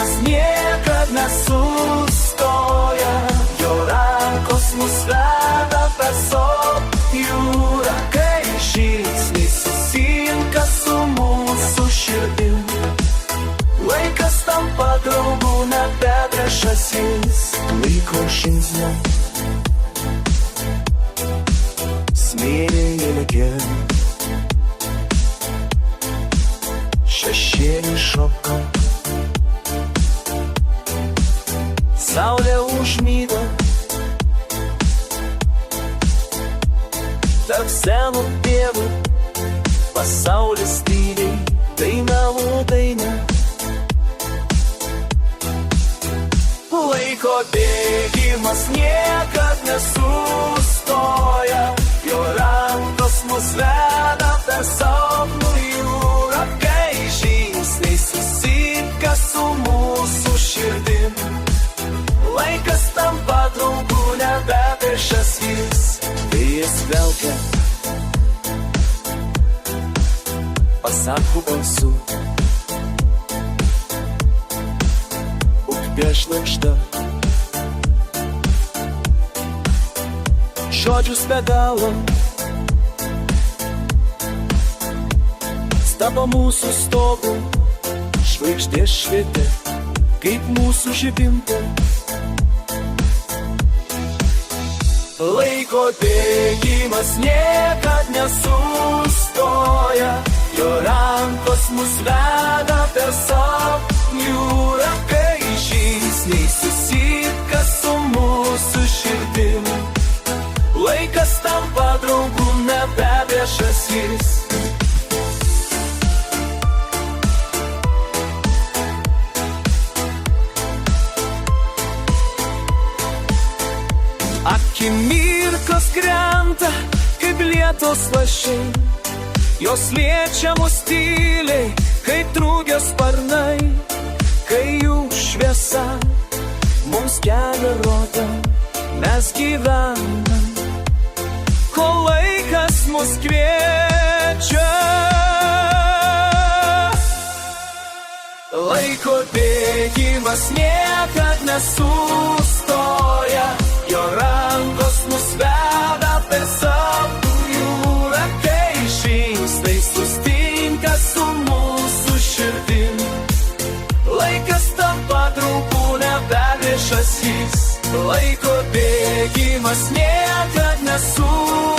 bėgimas niekad nesustoja, jo rankos mus veda per sop jūrą, kai žingsniai susitinka su mūsų širdim. Laikas tampa draugu, nebe priešasis, laiko žingsnio smėlyje lėkė. Šešėlį šoka, saulė užmyga, tarp senų pievų pasaulis tyliai dainavo dainą. Laiko bėgimas niekad nesustoja, jo rankos mus veda per sapnų jūrą, kai žingsniai susitinka su mūsų širdim. Laikas tampa draugu, nebe priešasis, vėjas velkia, pasako balsu. Upė šnabžda, žodžius be galo, stabo mūsų stogų, žvaigždės švietė, kaip mūsų žibintai. Laiko bėgimas niekad nesustoja, jo rankos mus veda per sapnų jūrą, kai žingsniai susitinka su mūsų širdim. Laikas tampa draugu, nebe priešasis. Akimirkos krenta, kaip lietos lašai, jos liečia mus tyliai, kaip drugės sparnai, kai jų šviesa mums kelią rodo, mes gyvenam, kol laikas mus kviečia. Laiko bėgimas niekad nesustoja, jo rankos mus veda per sapnų jūrą, kai žingsniai susitinka su mūsų širdim. Laikas tampa draugu, nebe priešasis, laiko bėgimas niekad nesustoja.